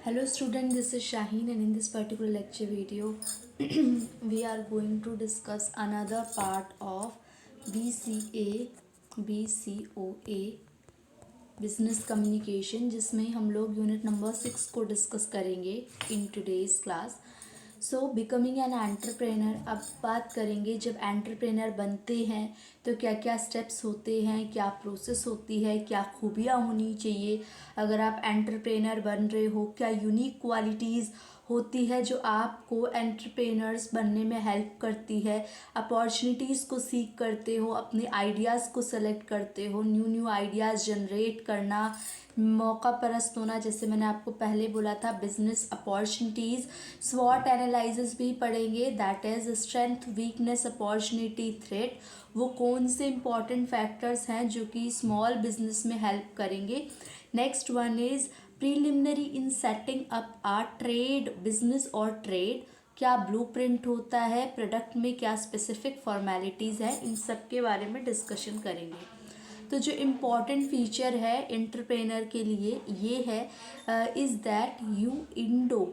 Hello student, this is Shaheen and in this particular lecture video we are going to discuss another part of BCOA business communication जिसमें हम लोग unit number 6 को discuss करेंगे in today's class. So becoming an entrepreneur, अब बात करेंगे जब entrepreneur बनते हैं तो क्या क्या स्टेप्स होते हैं, क्या प्रोसेस होती है, क्या खूबियाँ होनी चाहिए अगर आप एंटरप्रेनर बन रहे हो, क्या यूनिक क्वालिटीज़ होती है जो आपको एंटरप्रेनर्स बनने में हेल्प करती है, अपॉर्चुनिटीज़ को सीख करते हो, अपने आइडियाज़ को सेलेक्ट करते हो, न्यू आइडियाज़ जनरेट करना, मौका परस्त होना, जैसे मैंने आपको पहले बोला था बिजनेस अपॉर्चुनिटीज़, स्वॉट एनालिसिस भी पढ़ेंगे, that is strength, weakness, opportunity, threat. वो कौन से इंपॉर्टेंट फैक्टर्स हैं जो कि स्मॉल बिजनेस में हेल्प करेंगे। Next one is preliminary in setting up a trade, business और ट्रेड, क्या ब्लूप्रिंट होता है, प्रोडक्ट में क्या स्पेसिफिक फॉर्मेलिटीज़ हैं, इन सब के बारे में डिस्कशन करेंगे। तो जो इम्पॉर्टेंट फीचर है एंटरप्रेनर के लिए ये है is that you endow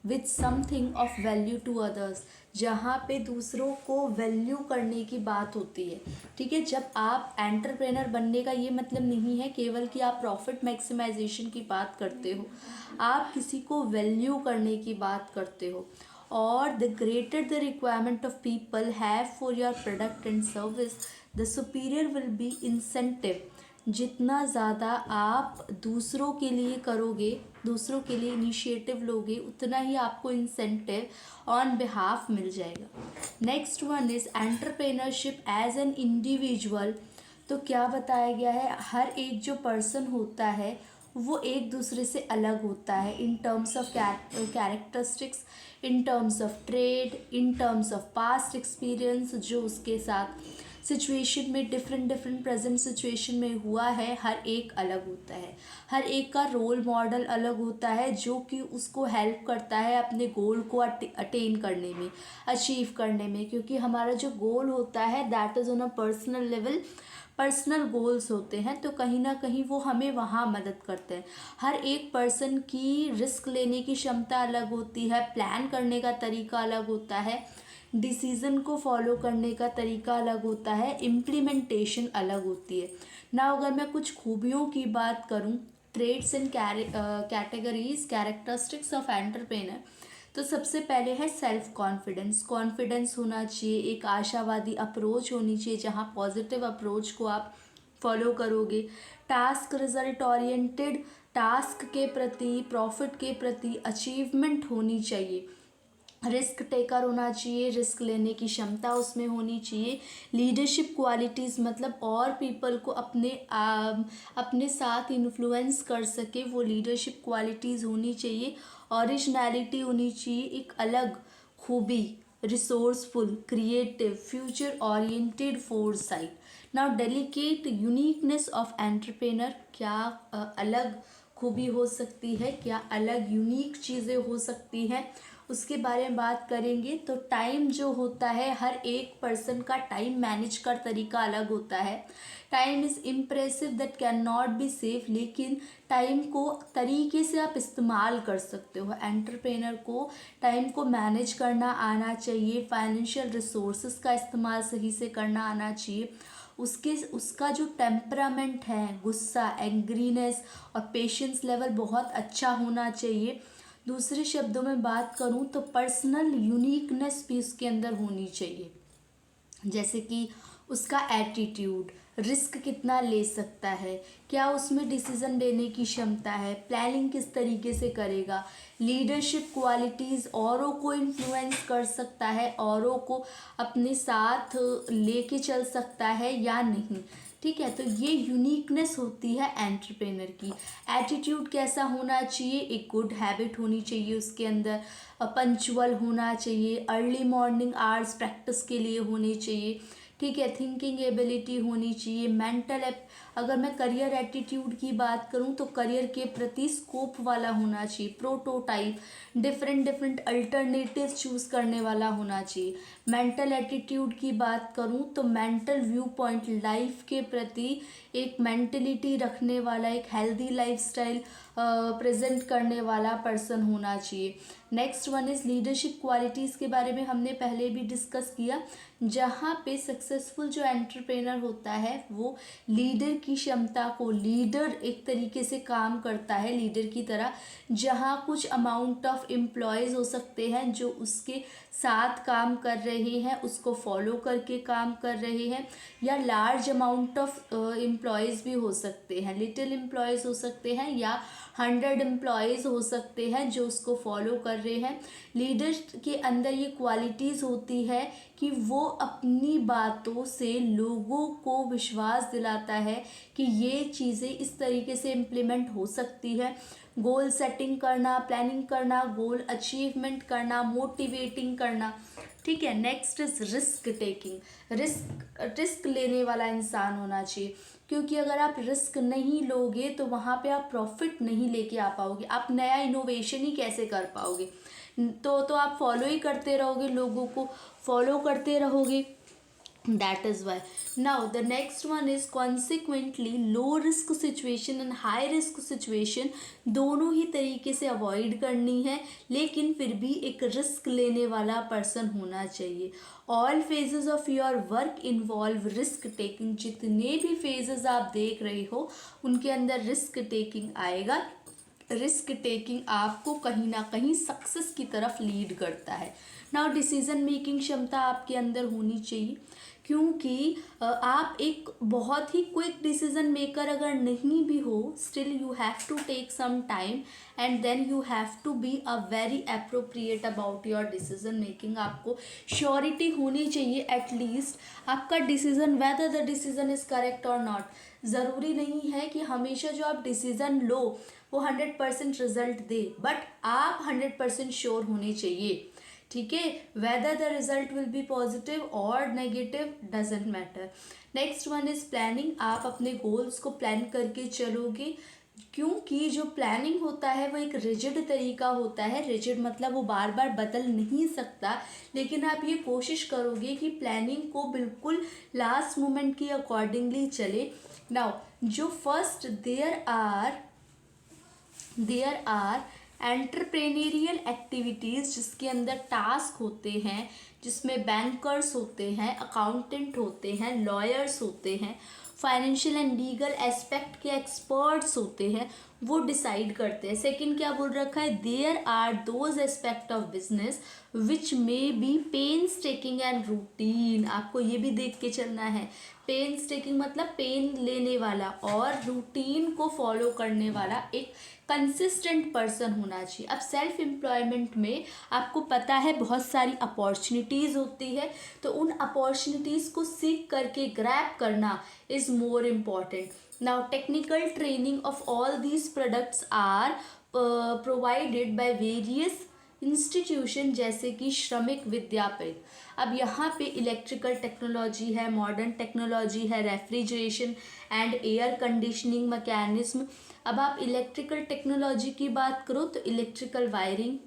with something of value to others, जहाँ पे दूसरों को वैल्यू करने की बात होती है। ठीक है, जब आप एंटरप्रेनर बनने का ये मतलब नहीं है केवल कि आप प्रॉफिट मैक्सिमाइजेशन की बात करते हो, आप किसी को वैल्यू करने की बात करते हो। और the greater the requirement of people have for your product and service the superior will be incentive. जितना ज़्यादा आप दूसरों के लिए करोगे, दूसरों के लिए इनिशिएटिव लोगे, उतना ही आपको इंसेंटिव ऑन बिहाफ मिल जाएगा। Next one is entrepreneurship as an individual. तो क्या बताया गया है, हर एक जो पर्सन होता है वो एक दूसरे से अलग होता है in terms of characteristics, in terms of trade, in terms of past experience जो उसके साथ सिचुएशन में डिफरेंट प्रेजेंट सिचुएशन में हुआ है, हर एक अलग होता है। हर एक का रोल मॉडल अलग होता है जो कि उसको हेल्प करता है अपने गोल को अटेन करने में, अचीव करने में, क्योंकि हमारा जो गोल होता है that is on a personal level, personal goals होते हैं, तो कहीं ना कहीं वो हमें वहाँ मदद करते हैं। हर एक पर्सन की रिस्क लेने की क्षमता अलग होती है, प्लान करने का तरीका अलग होता है, डिसीज़न को फॉलो करने का तरीका अलग होता है, इम्प्लीमेंटेशन अलग होती है ना। अगर मैं कुछ खूबियों की बात करूं, traits and categories characteristics of entrepreneur, तो सबसे पहले है सेल्फ कॉन्फिडेंस। कॉन्फिडेंस होना चाहिए, एक आशावादी अप्रोच होनी चाहिए जहां पॉजिटिव अप्रोच को आप फॉलो करोगे। टास्क रिजल्ट ओरिएंटेड, टास्क के प्रति, प्रॉफिट के प्रति अचीवमेंट होनी चाहिए। रिस्क टेकर होना चाहिए, रिस्क लेने की क्षमता उसमें होनी चाहिए। लीडरशिप क्वालिटीज़ मतलब और पीपल को अपने साथ इन्फ्लुएंस कर सके, वो लीडरशिप क्वालिटीज़ होनी चाहिए। ओरिजिनलिटी होनी चाहिए, एक अलग खूबी, resourceful, creative, future oriented foresight. Now delicate uniqueness of entrepreneur, क्या अलग खूबी हो सकती है, क्या अलग यूनिक चीज़ें हो सकती हैं, उसके बारे में बात करेंगे। तो टाइम जो होता है, हर एक पर्सन का टाइम मैनेज का तरीका अलग होता है। Time is impressive that can not be safe, लेकिन टाइम को तरीके से आप इस्तेमाल कर सकते हो। एंटरप्रेनर को टाइम को मैनेज करना आना चाहिए, फाइनेंशियल रिसोर्सेज का इस्तेमाल सही से करना आना चाहिए। उसका जो टेम्परामेंट है, गुस्सा, एंग्रीनेस और पेशेंस लेवल बहुत अच्छा होना चाहिए। दूसरे शब्दों में बात करूं तो पर्सनल यूनिकनेस भी उसके अंदर होनी चाहिए, जैसे कि उसका एटीट्यूड, रिस्क कितना ले सकता है, क्या उसमें डिसीजन लेने की क्षमता है, प्लानिंग किस तरीके से करेगा, लीडरशिप क्वालिटीज़, औरों को इन्फ्लुएंस कर सकता है, औरों को अपने साथ लेके चल सकता है या नहीं। ठीक है, तो ये यूनिकनेस होती है एंटरप्रेनर की। एटीट्यूड कैसा होना चाहिए, एक गुड हैबिट होनी चाहिए उसके अंदर, पंचुअल होना चाहिए, अर्ली मॉर्निंग आवर्स प्रैक्टिस के लिए होने चाहिए। ठीक है, थिंकिंग एबिलिटी होनी चाहिए, मेंटल अगर मैं करियर एटीट्यूड की बात करूं तो करियर के प्रति स्कोप वाला होना चाहिए, prototype, different different alternatives choose करने वाला होना चाहिए। मेंटल एटीट्यूड की बात करूं तो मेंटल व्यू पॉइंट, लाइफ के प्रति एक मेंटलिटी रखने वाला, एक हेल्दी लाइफस्टाइल प्रेजेंट करने वाला पर्सन होना चाहिए। Next one is leadership qualities के बारे में हमने पहले भी डिस्कस किया, जहाँ पे सक्सेसफुल जो एंटरप्रेनर होता है वो लीडर की क्षमता को, लीडर एक तरीके से काम करता है लीडर की तरह, जहाँ कुछ अमाउंट ऑफ एम्प्लॉयज़ हो सकते हैं जो उसके साथ काम कर रहे हैं, उसको फॉलो करके काम कर रहे हैं, या लार्ज अमाउंट ऑफ एम्प्लॉयज़ भी हो सकते हैं, लिटिल एम्प्लॉयज़ हो सकते हैं, या 100 एम्प्लॉयज़ हो सकते हैं जो उसको फॉलो कर रहे हैं। लीडर के अंदर ये क्वालिटीज़ होती है कि वो अपनी बातों से लोगों को विश्वास दिलाता है कि ये चीज़ें इस तरीके से इम्प्लीमेंट हो सकती है। गोल सेटिंग करना, प्लानिंग करना, गोल अचीवमेंट करना, मोटिवेटिंग करना, ठीक है। Next is risk taking, risk लेने वाला इंसान होना चाहिए, क्योंकि अगर आप रिस्क नहीं लोगे तो वहाँ पे आप प्रॉफिट नहीं लेके आ पाओगे, आप नया इनोवेशन ही कैसे कर पाओगे। तो आप फॉलो ही करते रहोगे, लोगों को फॉलो करते रहोगे। That is why. Now the next one is consequently low risk situation and high risk situation दोनों ही तरीके से अवॉइड करनी है, लेकिन फिर भी एक रिस्क लेने वाला पर्सन होना चाहिए। All phases of your work involve risk taking, जितने भी फेजेस आप देख रहे हो उनके अंदर रिस्क टेकिंग आएगा। रिस्क टेकिंग आपको कहीं ना कहीं सक्सेस की तरफ लीड करता है। नाउ डिसीजन मेकिंग क्षमता आपके अंदर होनी चाहिए, क्योंकि आप एक बहुत ही क्विक डिसीजन मेकर अगर नहीं भी हो, still you have to take some time and then you have to be a very appropriate about your decision making. आपको श्योरिटी होनी चाहिए एटलीस्ट आपका decision, whether the decision is correct और not. ज़रूरी नहीं है कि हमेशा जो आप डिसीज़न लो वो 100% रिजल्ट दे, बट आप 100% श्योर होने चाहिए, ठीक है। Whether the result will be positive और negative doesn't matter. Next one is planning, आप अपने गोल्स को प्लान करके चलोगे, क्योंकि जो प्लानिंग होता है वो एक रिजिड तरीका होता है। रिजिड मतलब वो बार बार बदल नहीं सकता, लेकिन आप ये कोशिश करोगे कि प्लानिंग को बिल्कुल लास्ट मोमेंट के अकॉर्डिंगली चले। नाउ जो first there are entrepreneurial activities, जिसके अंदर टास्क होते हैं, जिसमें बैंकर्स होते हैं, अकाउंटेंट होते हैं, लॉयर्स होते हैं, फाइनेंशियल एंड लीगल एस्पेक्ट के एक्सपर्ट्स होते हैं, वो डिसाइड करते हैं। सेकंड क्या बोल रखा है, there are those aspect of business which may be painstaking and routine. आपको ये भी देख के चलना है, पेन्स टेकिंग मतलब पेन लेने वाला और रूटीन को फॉलो करने वाला एक कंसिस्टेंट पर्सन होना चाहिए। अब सेल्फ एम्प्लॉयमेंट में आपको पता है बहुत सारी अपॉर्चुनिटीज़ होती है, तो उन अपॉर्चुनिटीज़ को सीख करके ग्रैब करना is more important. Now technical training of all these products are provided by various institution, जैसे कि श्रमिक विद्यापीठ। अब यहाँ पे इलेक्ट्रिकल टेक्नोलॉजी है, मॉडर्न टेक्नोलॉजी है, refrigeration and air conditioning mechanism. अब आप इलेक्ट्रिकल टेक्नोलॉजी की बात करो तो electrical wiring,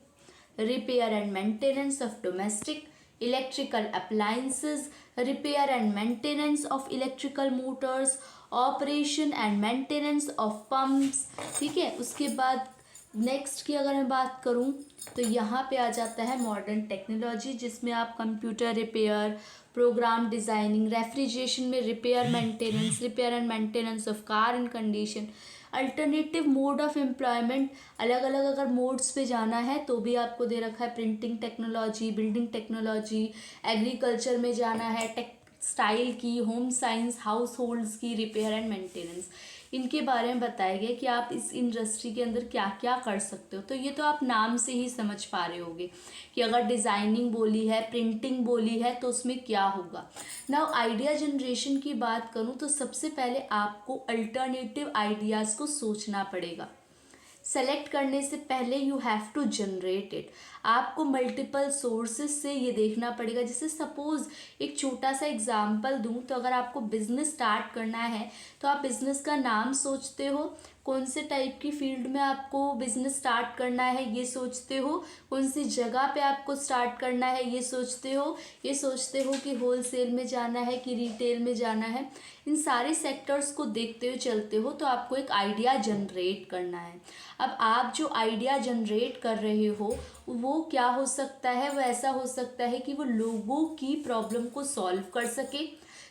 repair and maintenance of domestic electrical appliances, repair and maintenance of electrical motors, operation and maintenance of pumps, ठीक है। उसके बाद नेक्स्ट की अगर मैं बात करूं तो यहाँ पे आ जाता है मॉडर्न टेक्नोलॉजी, जिसमें आप computer repair, program designing, refrigeration में repair and maintenance of car and condition, alternative mode of employment, अलग अलग अगर मोड्स पे जाना है तो भी आपको दे रखा है, printing technology, building technology, agriculture में जाना है, टेक्सटाइल की, होम साइंस, हाउस होल्ड्स की, रिपेयर एंड मेंटेनेंस। इनके बारे में बताया गया कि आप इस इंडस्ट्री के अंदर क्या क्या कर सकते हो। तो ये तो आप नाम से ही समझ पा रहे होगे कि अगर डिज़ाइनिंग बोली है, प्रिंटिंग बोली है तो उसमें क्या होगा। नाउ आइडिया जनरेशन की बात करूँ तो सबसे पहले आपको अल्टरनेटिव आइडियाज़ को सोचना पड़ेगा, सेलेक्ट करने से पहले you have to generate it. आपको मल्टीपल सोर्सेज से ये देखना पड़ेगा। जैसे सपोज एक छोटा सा एग्जांपल दूं तो अगर आपको बिजनेस स्टार्ट करना है तो आप बिजनेस का नाम सोचते हो, कौन से टाइप की फील्ड में आपको बिजनेस स्टार्ट करना है ये सोचते हो, कौन सी जगह पे आपको स्टार्ट करना है ये सोचते हो, ये सोचते हो कि होलसेल में जाना है कि रिटेल में जाना है। इन सारे सेक्टर्स को देखते हुए चलते हो तो आपको एक आइडिया जनरेट करना है। अब आप जो आइडिया जनरेट कर रहे हो वो क्या हो सकता है, वो ऐसा हो सकता है कि वो लोगों की प्रॉब्लम को सॉल्व कर सके,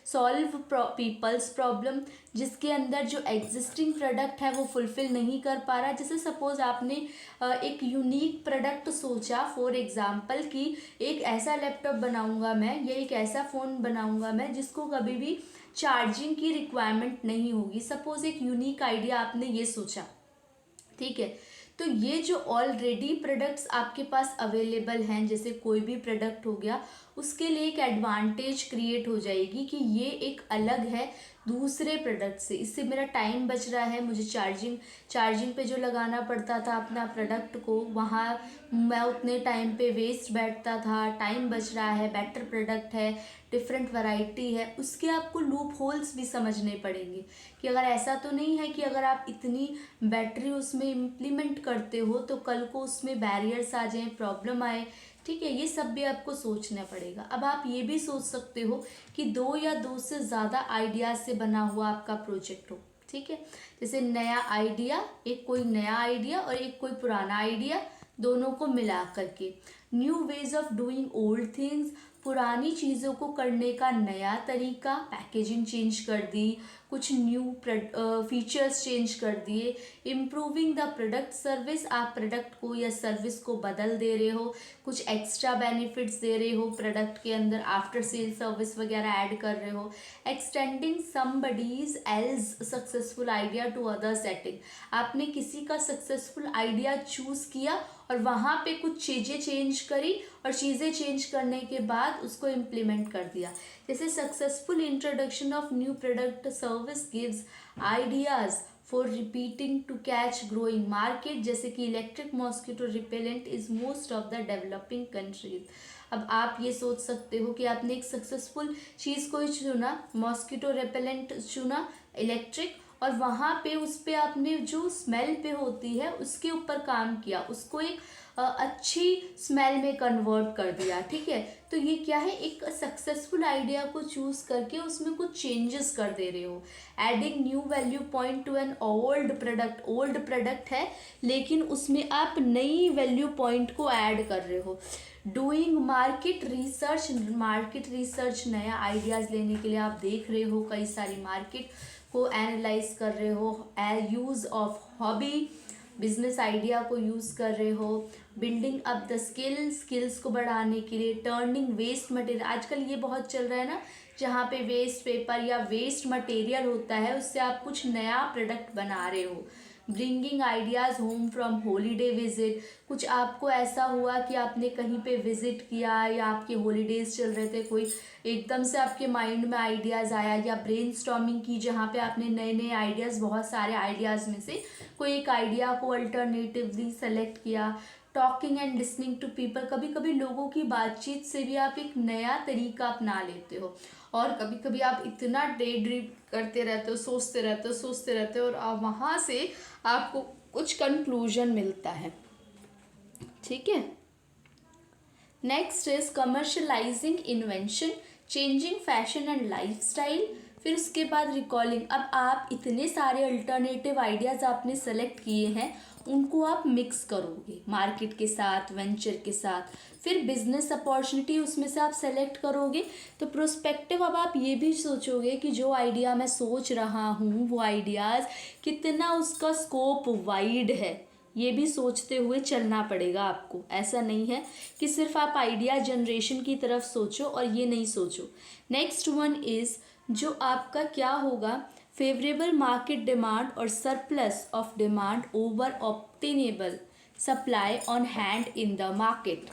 सॉल्व पीपल्स प्रॉब्लम, जिसके अंदर जो एग्जिस्टिंग प्रोडक्ट है वो फुलफिल नहीं कर पा रहा। जैसे सपोज आपने एक यूनिक प्रोडक्ट सोचा, फॉर एग्जांपल कि एक ऐसा लैपटॉप बनाऊंगा मैं या एक ऐसा फ़ोन बनाऊंगा मैं जिसको कभी भी चार्जिंग की रिक्वायरमेंट नहीं होगी। सपोज एक यूनिक आइडिया आपने ये सोचा, ठीक है। तो ये जो ऑलरेडी प्रोडक्ट्स आपके पास अवेलेबल हैं, जैसे कोई भी प्रोडक्ट हो गया, उसके लिए एक एडवांटेज क्रिएट हो जाएगी कि ये एक अलग है दूसरे प्रोडक्ट से। इससे मेरा टाइम बच रहा है, मुझे चार्जिंग पे जो लगाना पड़ता था अपना प्रोडक्ट को, वहाँ मैं उतने टाइम पे वेस्ट बैठता था, टाइम बच रहा है, बेटर प्रोडक्ट है, डिफरेंट वैरायटी है। उसके आपको लूप होल्स भी समझने पड़ेंगे कि अगर ऐसा तो नहीं है कि अगर आप इतनी बैटरी उसमें इम्प्लीमेंट करते हो तो कल को उसमें बैरियर्स आ जाएं, प्रॉब्लम आए, ठीक है। ये सब भी आपको सोचना पड़ेगा। अब आप ये भी सोच सकते हो कि 2 या 2 से ज़्यादा आइडियाज से बना हुआ आपका प्रोजेक्ट हो, ठीक है। जैसे नया आइडिया, एक कोई नया आइडिया और एक कोई पुराना आइडिया, दोनों को मिला करके new ways of doing old things, पुरानी चीज़ों को करने का नया तरीका, पैकेजिंग चेंज कर दी, कुछ न्यू फीचर्स चेंज कर दिए, इम्प्रूविंग द प्रोडक्ट सर्विस, आप प्रोडक्ट को या सर्विस को बदल दे रहे हो, कुछ एक्स्ट्रा बेनिफिट्स दे रहे हो प्रोडक्ट के अंदर, आफ्टर सेल सर्विस वगैरह ऐड कर रहे हो, extending somebody's else successful idea to other setting, आपने किसी का सक्सेसफुल आइडिया चूज किया और वहाँ पे कुछ चीज़ें चेंज करी और चीज़ें चेंज करने के बाद उसको इम्प्लीमेंट कर दिया। जैसे successful introduction of new product service gives ideas for repeating to catch growing market, जैसे कि electric mosquito repellent is most of the developing countries. अब आप ये सोच सकते हो कि आपने एक सक्सेसफुल चीज़ को ही चुना, मॉस्किटो रिपेलेंट चुना इलेक्ट्रिक, और वहाँ पे उस पर आपने जो स्मेल पे होती है उसके ऊपर काम किया, उसको एक अच्छी स्मेल में कन्वर्ट कर दिया, ठीक है। तो ये क्या है, एक सक्सेसफुल आइडिया को चूज करके उसमें कुछ चेंजेस कर दे रहे हो। Adding new value point two an old product है लेकिन उसमें आप नई वैल्यू पॉइंट को ऐड कर रहे हो। डूइंग मार्केट रिसर्च, नया आइडियाज़ लेने के लिए आप देख रहे हो, कई सारी मार्केट को एनालाइज कर रहे हो, use of hobby, business idea को यूज़ कर रहे हो, बिल्डिंग अप द स्किल्स को बढ़ाने के लिए, टर्निंग वेस्ट मटेरियल, आजकल ये बहुत चल रहा है ना, जहाँ पे वेस्ट पेपर या वेस्ट मटेरियल होता है उससे आप कुछ नया प्रोडक्ट बना रहे हो। Bringing ideas home from holiday visit, कुछ आपको ऐसा हुआ कि आपने कहीं पे विजिट किया या आपके हॉलीडेज चल रहे थे, कोई एकदम से आपके माइंड में आइडियाज़ आया, या ब्रेनस्टॉर्मिंग की जहाँ पे आपने नए नए आइडियाज़, बहुत सारे आइडियाज़ में से कोई एक आइडिया को अल्टरनेटिवली सेलेक्ट किया। Talking and listening to people, कभी कभी लोगों की बातचीत से भी आप एक नया तरीका अपना लेते हो, और कभी कभी आप इतना डे ड्रीम करते रहते हो, सोचते रहते हो और वहाँ से आपको कुछ कंक्लूजन मिलता है, ठीक है। Next is commercialising invention, changing fashion and lifestyle. फिर उसके बाद रिकॉलिंग, अब आप इतने सारे अल्टरनेटिव आइडियाज़ आपने सेलेक्ट किए हैं, उनको आप मिक्स करोगे मार्केट के साथ, वेंचर के साथ, फिर बिजनेस अपॉर्चुनिटी उसमें से आप सेलेक्ट करोगे। तो प्रोस्पेक्टिव, अब आप ये भी सोचोगे कि जो आइडिया मैं सोच रहा हूँ वो आइडियाज़ कितना उसका स्कोप वाइड है, ये भी सोचते हुए चलना पड़ेगा आपको। ऐसा नहीं है कि सिर्फ आप आइडिया जनरेशन की तरफ सोचो और ये नहीं सोचो। नेक्स्ट वन इज़, जो आपका क्या होगा, फेवरेबल मार्केट डिमांड और surplus of demand over obtainable supply on hand in the market.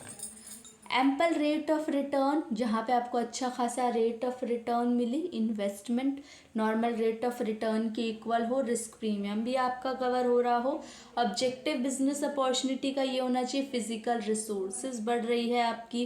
Ample rate of return, जहाँ पे आपको अच्छा खासा रेट ऑफ रिटर्न मिले, investment normal rate of return के इक्वल हो, रिस्क प्रीमियम भी आपका कवर हो रहा हो। ऑब्जेक्टिव बिजनेस अपॉर्चुनिटी का ये होना चाहिए, फिजिकल रिसोर्सेज बढ़ रही है आपकी,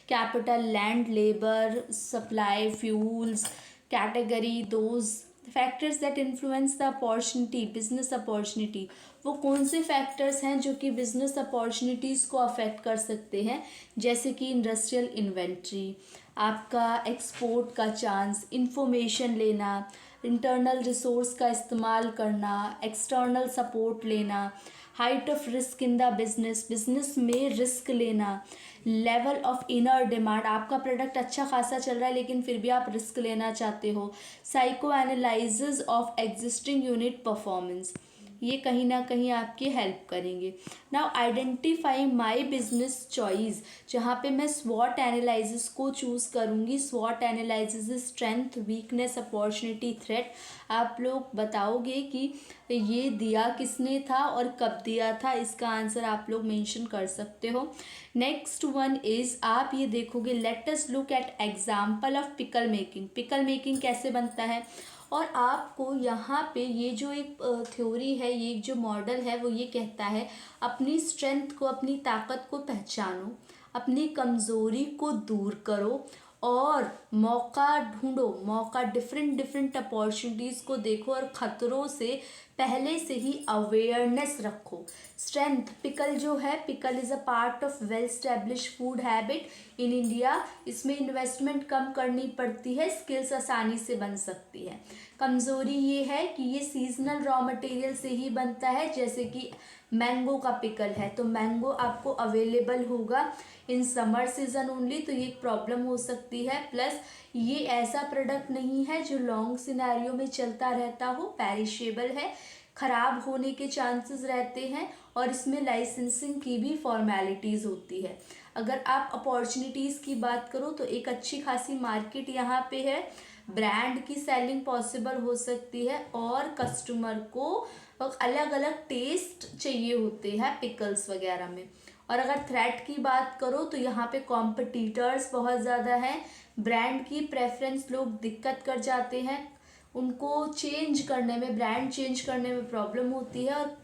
capital, land, labour, supply, fuels, category, those factors that influence the opportunity, business opportunity. वो कौन से फैक्टर्स हैं जो कि बिजनेस अपॉर्चुनिटीज़ को अफेक्ट कर सकते हैं, जैसे कि इंडस्ट्रियल इन्वेंट्री, आपका एक्सपोर्ट का चांस, इंफॉर्मेशन लेना, इंटरनल रिसोर्स का इस्तेमाल करना, एक्सटर्नल सपोर्ट लेना, height of risk in the business, business में रिस्क लेना, लेवल ऑफ इनर डिमांड, आपका प्रोडक्ट अच्छा खासा चल रहा है लेकिन फिर भी आप रिस्क लेना चाहते हो, psycho analysis of existing unit performance, ये कहीं ना कहीं आपकी हेल्प करेंगे। Now identify my business choice, जहाँ पे मैं स्वॉट एनालिसिस को चूज़ करूँगी। स्वॉट analysis, strength, weakness, opportunity, threat. आप लोग बताओगे कि ये दिया किसने था और कब दिया था, इसका आंसर आप लोग मेंशन कर सकते हो। नेक्स्ट वन इज़, आप ये देखोगे, let us look at example of pickle making. Pickle making कैसे बनता है, और आपको यहाँ पे ये जो एक थ्योरी है, ये जो मॉडल है, वो ये कहता है अपनी स्ट्रेंथ को, अपनी ताकत को पहचानो, अपनी कमज़ोरी को दूर करो और मौका ढूंढो, मौका, डिफरेंट डिफरेंट अपॉर्चुनिटीज़ को देखो और ख़तरों से पहले से ही अवेयरनेस रखो। स्ट्रेंथ, पिकल जो है, pickle is a part of well establish food habit in India. इसमें इन्वेस्टमेंट कम करनी पड़ती है, स्किल्स आसानी से बन सकती है। कमज़ोरी ये है कि ये सीजनल रॉ मटेरियल से ही बनता है, जैसे कि मैंगो का पिकल है तो मैंगो आपको अवेलेबल होगा इन समर सीजन ओनली, तो ये एक प्रॉब्लम हो सकती है। प्लस ये ऐसा प्रोडक्ट नहीं है जो लॉन्ग सिनेरियो में चलता रहता हो, पेरिशेबल है, ख़राब होने के चांसेस रहते हैं और इसमें लाइसेंसिंग की भी फॉर्मेलिटीज़ होती है। अगर आप अपॉर्चुनिटीज़ की बात करो तो एक अच्छी खासी मार्केट यहाँ पे है, ब्रांड की सेलिंग पॉसिबल हो सकती है और कस्टमर को अलग अलग टेस्ट चाहिए होते हैं पिकल्स वगैरह में। और अगर थ्रेट की बात करो तो यहाँ पे कॉम्पिटिटर्स बहुत ज़्यादा हैं, ब्रांड की प्रेफरेंस लोग दिक्कत कर जाते हैं, उनको चेंज करने में, ब्रांड चेंज करने में प्रॉब्लम होती है और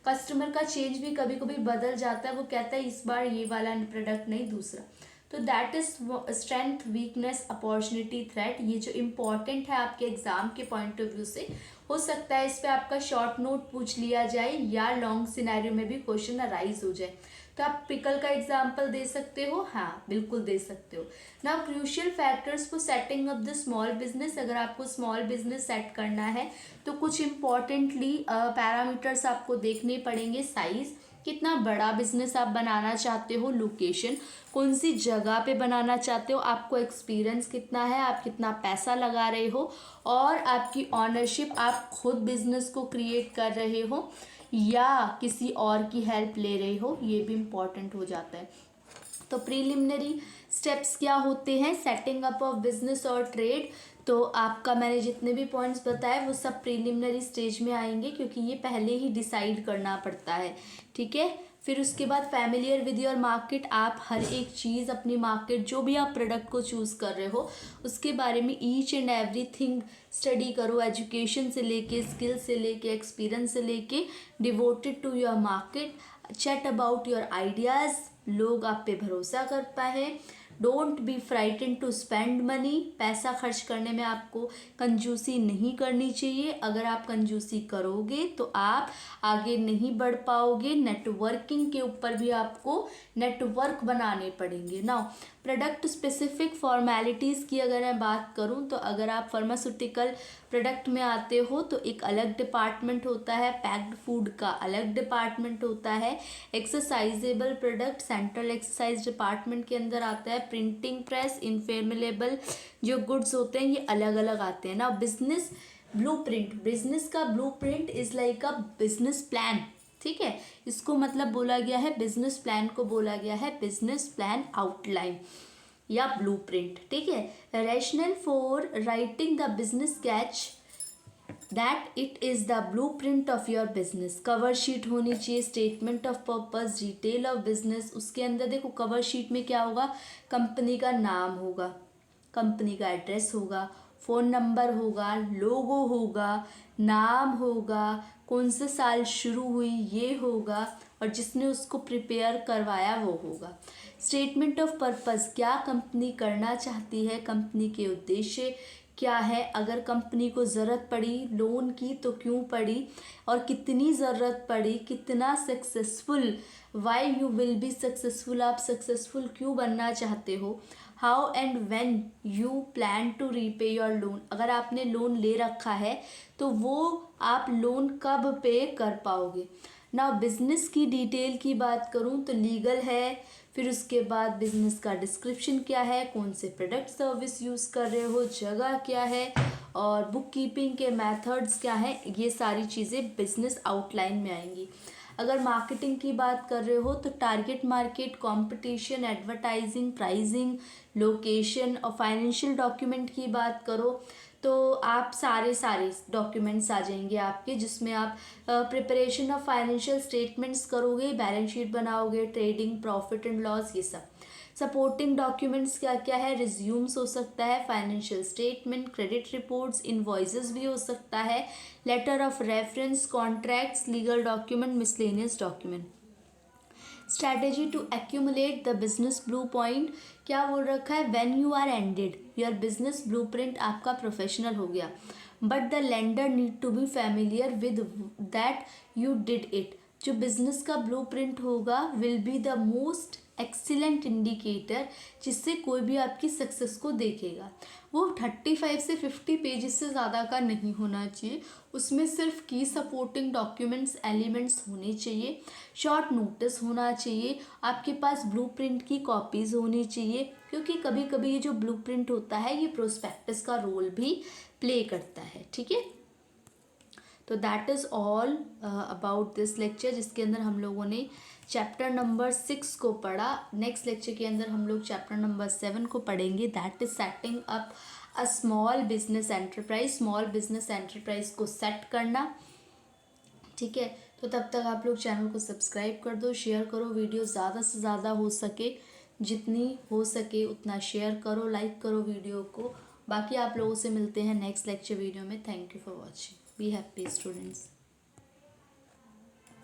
कस्टमर का चेंज भी कभी कभी बदल जाता है, वो कहता है इस बार ये वाला प्रोडक्ट नहीं दूसरा। तो that is strength, weakness, opportunity, threat. ये जो इम्पॉर्टेंट है आपके एग्जाम के पॉइंट ऑफ व्यू से, हो सकता है इस पर आपका शॉर्ट नोट पूछ लिया जाए या लॉन्ग सिनेरियो में भी क्वेश्चन अराइज हो जाए। तो आप पिकल का एग्जाम्पल दे सकते हो, हाँ बिल्कुल दे सकते हो। Now crucial factors for setting up the small business, अगर आपको स्मॉल बिजनेस सेट करना है तो कुछ इम्पॉर्टेंटली पैरामीटर्स आपको देखने पड़ेंगे। साइज, कितना बड़ा बिजनेस आप बनाना चाहते हो, लोकेशन, कौन सी जगह पे बनाना चाहते हो, आपको एक्सपीरियंस कितना है, आप कितना पैसा लगा रहे हो, और आपकी ऑनरशिप, आप खुद बिजनेस को क्रिएट कर रहे हो या किसी और की हेल्प ले रहे हो, ये भी इम्पॉर्टेंट हो जाता है। तो प्रीलिमिनरी स्टेप्स क्या होते हैं सेटिंग अप ऑफ बिजनेस और ट्रेड, तो आपका मैंने जितने भी पॉइंट्स बताए वो सब प्रीलिमिनरी स्टेज में आएंगे क्योंकि ये पहले ही डिसाइड करना पड़ता है, ठीक है। फिर उसके बाद फैमिलियर विद योर मार्केट, आप हर एक चीज़, अपनी मार्केट, जो भी आप प्रोडक्ट को चूज़ कर रहे हो उसके बारे में ईच एंड एवरीथिंग स्टडी करो, एजुकेशन से लेके, स्किल से लेके, एक्सपीरियंस से लेके, devoted to your market, chat about your ideas, लोग आप पे भरोसा कर पाए। Don't be frighten to spend money, पैसा खर्च करने में आपको कंजूसी नहीं करनी चाहिए, अगर आप कंजूसी करोगे तो आप आगे नहीं बढ़ पाओगे। नेटवर्किंग के ऊपर भी आपको नेटवर्क बनाने पड़ेंगे। नाउ प्रोडक्ट स्पेसिफिक फॉर्मेलिटीज़ की अगर मैं बात करूं तो अगर आप फार्मास्यूटिकल प्रोडक्ट में आते हो तो एक अलग डिपार्टमेंट होता है, पैक्ड फूड का अलग डिपार्टमेंट होता है, exercisable product central exercise department के अंदर आता है, प्रिंटिंग प्रेस, इनफेर्मेबल जो गुड्स होते हैं ये अलग अलग आते हैं ना। बिजनेस ब्लूप्रिंट, बिजनेस का blueprint is like a business plan, ठीक है, इसको मतलब बोला गया है, बिजनेस प्लान को बोला गया है बिजनेस प्लान आउटलाइन या ब्लूप्रिंट, ठीक है। Rational for writing the business sketch, that it is the blue print of your business. Cover sheet होनी चाहिए, statement of purpose, detail of business. उसके अंदर देखो कवर शीट में क्या होगा, कंपनी का नाम होगा, कंपनी का एड्रेस होगा, फ़ोन नंबर होगा, लोगो होगा, नाम होगा, कौन से साल शुरू हुई ये होगा, और जिसने उसको प्रिपेयर करवाया वो होगा। स्टेटमेंट ऑफ पर्पस, क्या कंपनी करना चाहती है, कंपनी के उद्देश्य क्या है, अगर कंपनी को ज़रूरत पड़ी लोन की तो क्यों पड़ी, और कितनी ज़रूरत पड़ी, कितना successful, why you will be successful, आप सक्सेसफुल क्यों बनना चाहते हो, how and when you plan to repay your loan, अगर आपने लोन ले रखा है तो वो आप लोन कब पे कर पाओगे। ना बिजनेस की डिटेल की बात करूं तो लीगल है, फिर उसके बाद बिजनेस का डिस्क्रिप्शन क्या है, कौन से प्रोडक्ट सर्विस यूज़ कर रहे हो, जगह क्या है, और बुक कीपिंग के मेथड्स क्या है, ये सारी चीज़ें बिजनेस आउटलाइन में आएंगी। अगर मार्केटिंग की बात कर रहे हो तो target market, competition, advertising, pricing, location, और फाइनेंशियल डॉक्यूमेंट की बात करो तो आप सारे डॉक्यूमेंट्स आ जाएंगे आपके, जिसमें आप प्रिपरेशन ऑफ फाइनेंशियल स्टेटमेंट्स करोगे, बैलेंस शीट बनाओगे, ट्रेडिंग, प्रॉफिट एंड लॉस, ये सब। सपोर्टिंग डॉक्यूमेंट्स क्या क्या है, रिज्यूम्स हो सकता है, financial statement, credit reports, invoices भी हो सकता है, letter of reference, contracts, legal document, miscellaneous document. Strategy to accumulate the business blue point, क्या बोल रखा है, when you are ended your business blue print, आपका प्रोफेशनल हो गया, but the lender need to be familiar with that you did it. जो business का blue print होगा will be the most excellent indicator, जिससे कोई भी आपकी सक्सेस को देखेगा। वो 35 से 50 पेजेस से ज़्यादा का नहीं होना चाहिए, उसमें सिर्फ की सपोर्टिंग डॉक्यूमेंट्स एलिमेंट्स होने चाहिए, शॉर्ट नोटिस होना चाहिए, आपके पास ब्लूप्रिंट की कॉपीज़ होनी चाहिए, क्योंकि कभी कभी ये जो ब्लूप्रिंट होता है ये प्रोस्पेक्टस का रोल भी प्ले करता है। ठीक है, तो that is all about this lecture, जिसके अंदर हम लोगों ने चैप्टर नंबर 6 को पढ़ा। नेक्स्ट लेक्चर के अंदर हम लोग चैप्टर नंबर 7 को पढ़ेंगे, that is setting up a small business enterprise. Small business enterprise को सेट करना। ठीक है, तो तब तक आप लोग चैनल को सब्सक्राइब कर दो, शेयर करो, वीडियो ज़्यादा से ज़्यादा हो सके, जितनी हो सके उतना शेयर करो, लाइक करो वीडियो को। बाकी आप लोगों से मिलते हैं नेक्स्ट लेक्चर वीडियो में। Thank you for watching, be happy students.